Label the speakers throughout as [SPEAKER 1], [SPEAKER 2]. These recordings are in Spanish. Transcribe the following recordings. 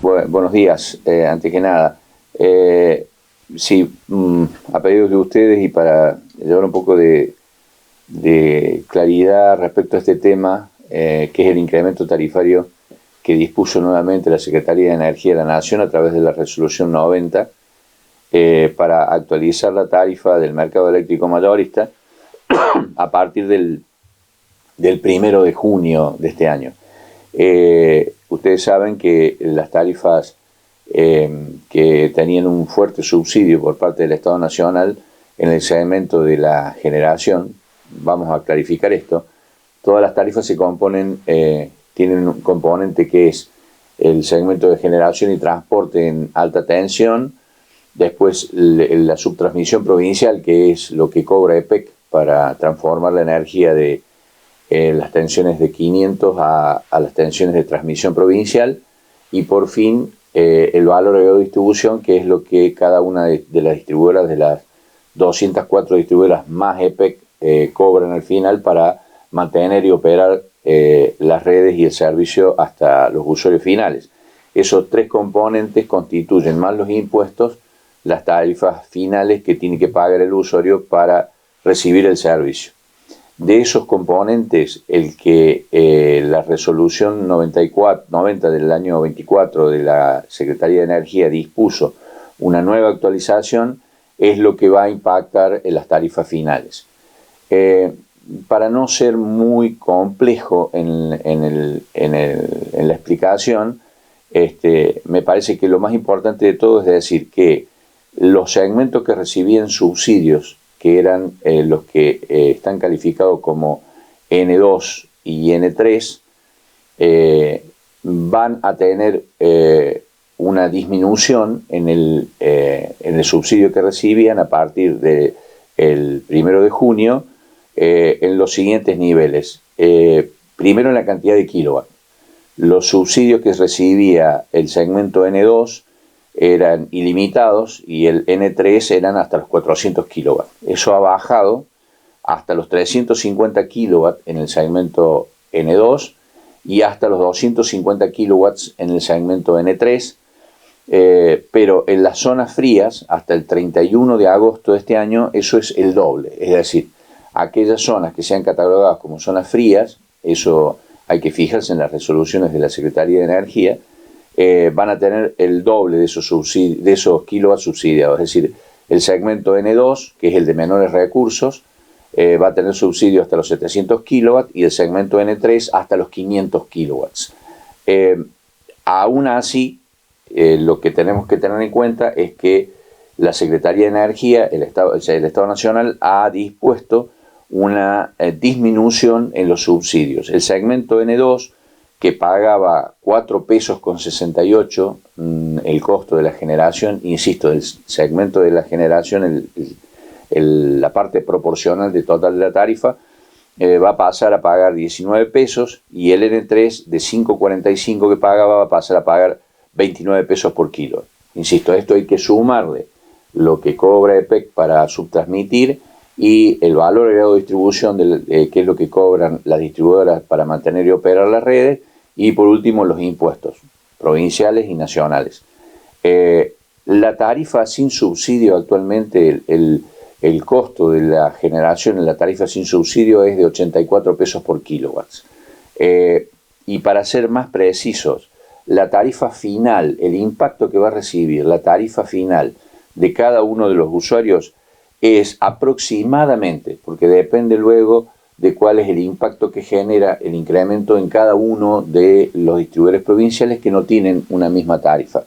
[SPEAKER 1] Buenos días, antes que nada. Sí, a pedido de ustedes y para llevar un poco de claridad respecto a este tema, que es el incremento tarifario que dispuso nuevamente la Secretaría de Energía de la Nación a través de la Resolución 90 para actualizar la tarifa del mercado eléctrico mayorista a partir del 1 de junio de este año. Ustedes saben que las tarifas que tenían un fuerte subsidio por parte del Estado Nacional en el segmento de la generación, vamos a clarificar esto, todas las tarifas se componen, tienen un componente que es el segmento de generación y transporte en alta tensión, después la subtransmisión provincial, que es lo que cobra EPEC para transformar la energía de las tensiones de 500 a las tensiones de transmisión provincial, y por fin el valor agregado de distribución, que es lo que cada una de las distribuidoras, de las 204 distribuidoras más EPEC, cobran al final para mantener y operar las redes y el servicio hasta los usuarios finales. Esos tres componentes constituyen, más los impuestos, las tarifas finales que tiene que pagar el usuario para recibir el servicio. De esos componentes, el que la resolución 90 del año 24 de la Secretaría de Energía dispuso una nueva actualización, es lo que va a impactar en las tarifas finales. Para no ser muy complejo en la explicación, me parece que lo más importante de todo es decir que los segmentos que recibían subsidios, que eran los que están calificados como N2 y N3, van a tener una disminución en el subsidio que recibían a partir del 1 de junio en los siguientes niveles. Primero, en la cantidad de kilowatt. Los subsidios que recibía el segmento N2 eran ilimitados y el N3 eran hasta los 400 kilowatts. Eso ha bajado hasta los 350 kilowatts en el segmento N2 y hasta los 250 kilowatts en el segmento N3, pero en las zonas frías, hasta el 31 de agosto de este año, eso es el doble. Es decir, aquellas zonas que sean catalogadas como zonas frías, eso hay que fijarse en las resoluciones de la Secretaría de Energía, van a tener el doble de esos kilowatts subsidiados. Es decir, el segmento N2, que es el de menores recursos, va a tener subsidio hasta los 700 kilowatts y el segmento N3 hasta los 500 kilowatts. Aún así, lo que tenemos que tener en cuenta es que la Secretaría de Energía, el Estado Nacional, ha dispuesto una disminución en los subsidios. El segmento N2, que pagaba 4 pesos con 68 el costo de la generación, insisto, el segmento de la generación, la parte proporcional de total de la tarifa, va a pasar a pagar 19 pesos y el N3 de 5,45 que pagaba va a pasar a pagar 29 pesos por kilo. Insisto, a esto hay que sumarle lo que cobra EPEC para subtransmitir y el valor agregado de distribución, que es lo que cobran las distribuidoras para mantener y operar las redes, y por último los impuestos provinciales y nacionales. La tarifa sin subsidio actualmente, el costo de la generación en la tarifa sin subsidio es de 84 pesos por kilowatts. Y para ser más precisos, la tarifa final, el impacto que va a recibir la tarifa final de cada uno de los usuarios es aproximadamente, porque depende luego de cuál es el impacto que genera el incremento en cada uno de los distribuidores provinciales que no tienen una misma tarifa.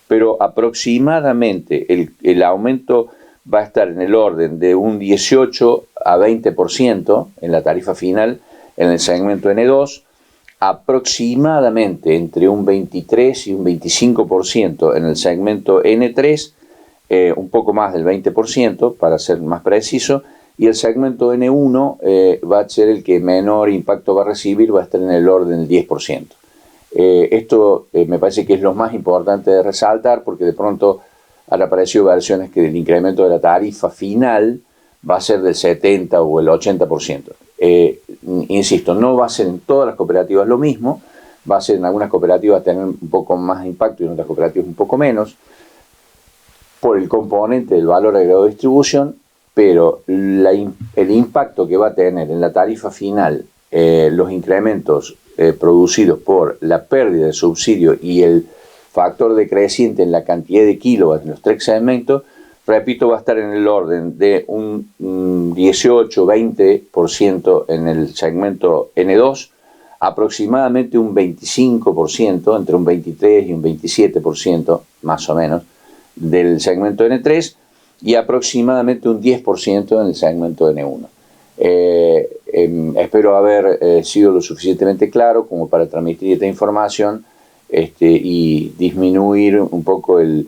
[SPEAKER 1] Pero aproximadamente el aumento va a estar en el orden de un 18 a 20% en la tarifa final en el segmento N2, aproximadamente entre un 23 y un 25% en el segmento N3, un poco más del 20% para ser más preciso, y el segmento N1 va a ser el que menor impacto va a recibir, va a estar en el orden del 10%. Esto me parece que es lo más importante de resaltar, porque de pronto han aparecido versiones que el incremento de la tarifa final va a ser del 70 o el 80%. Insisto, no va a ser en todas las cooperativas lo mismo, va a ser en algunas cooperativas tener un poco más impacto y en otras cooperativas un poco menos, por el componente del valor agregado de distribución, pero el impacto que va a tener en la tarifa final los incrementos producidos por la pérdida de subsidio y el factor decreciente en la cantidad de kilowatts en los tres segmentos, repito, va a estar en el orden de un 18-20% en el segmento N2, aproximadamente un 25%, entre un 23 y un 27% más o menos, del segmento N3 y aproximadamente un 10% en el segmento N1. Espero haber sido lo suficientemente claro como para transmitir esta información y disminuir un poco el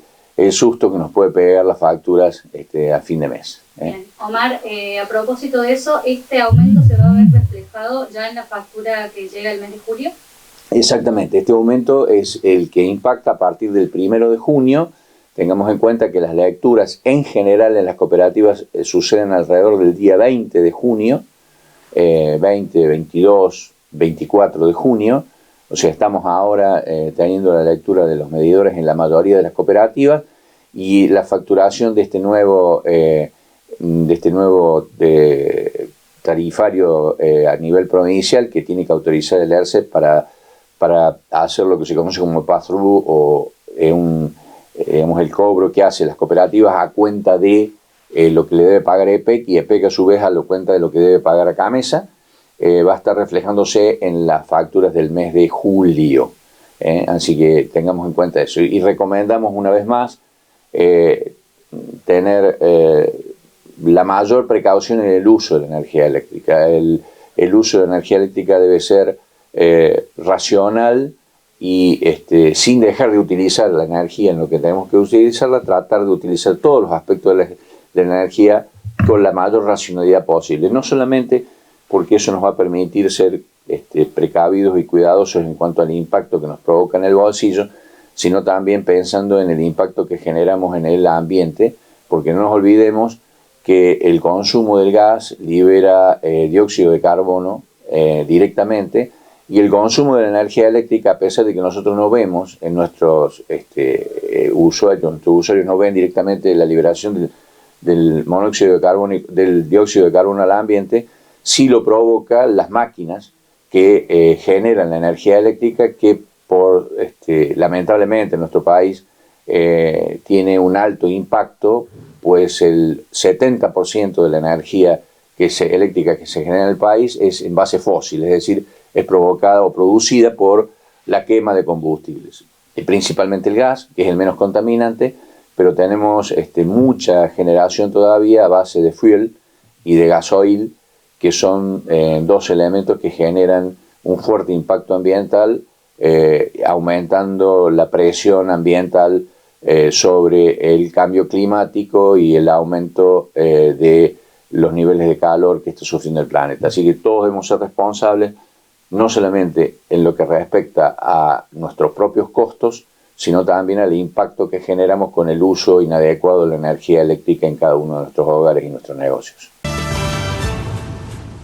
[SPEAKER 1] susto que nos puede pegar las facturas a fin de mes.
[SPEAKER 2] Bien. Omar, a propósito de eso, ¿este aumento se va a ver reflejado ya en la factura que llega el mes de julio?
[SPEAKER 1] Exactamente, este aumento es el que impacta a partir del 1 de junio. Tengamos en cuenta que las lecturas en general en las cooperativas suceden alrededor del día 20 de junio, 20, 22, 24 de junio. O sea, estamos ahora teniendo la lectura de los medidores en la mayoría de las cooperativas y la facturación de este nuevo tarifario a nivel provincial que tiene que autorizar el ERCE para hacer lo que se conoce como pass-through o el cobro que hacen las cooperativas a cuenta de lo que le debe pagar EPEC y EPEC a su vez a la cuenta de lo que debe pagar a CAMESA, va a estar reflejándose en las facturas del mes de julio. Así que tengamos en cuenta eso. Y recomendamos una vez más tener la mayor precaución en el uso de la energía eléctrica. El uso de la energía eléctrica debe ser racional y sin dejar de utilizar la energía en lo que tenemos que utilizarla, tratar de utilizar todos los aspectos de la energía con la mayor racionalidad posible. No solamente porque eso nos va a permitir ser precavidos y cuidadosos en cuanto al impacto que nos provoca en el bolsillo, sino también pensando en el impacto que generamos en el ambiente, porque no nos olvidemos que el consumo del gas libera dióxido de carbono directamente, y el consumo de la energía eléctrica, a pesar de que nosotros no vemos en nuestros usuarios no ven directamente la liberación del monóxido de carbono y del dióxido de carbono al ambiente, sí lo provocan las máquinas que generan la energía eléctrica, que lamentablemente en nuestro país tiene un alto impacto, pues el 70% de la energía eléctrica que se genera en el país es en base fósil, es decir, es provocada o producida por la quema de combustibles, principalmente el gas, que es el menos contaminante, pero tenemos mucha generación todavía a base de fuel y de gasoil, que son dos elementos que generan un fuerte impacto ambiental, aumentando la presión ambiental sobre el cambio climático y el aumento de los niveles de calor que está sufriendo el planeta. Así que todos debemos ser responsables, no solamente en lo que respecta a nuestros propios costos, sino también al impacto que generamos con el uso inadecuado de la energía eléctrica en cada uno de nuestros hogares y nuestros negocios.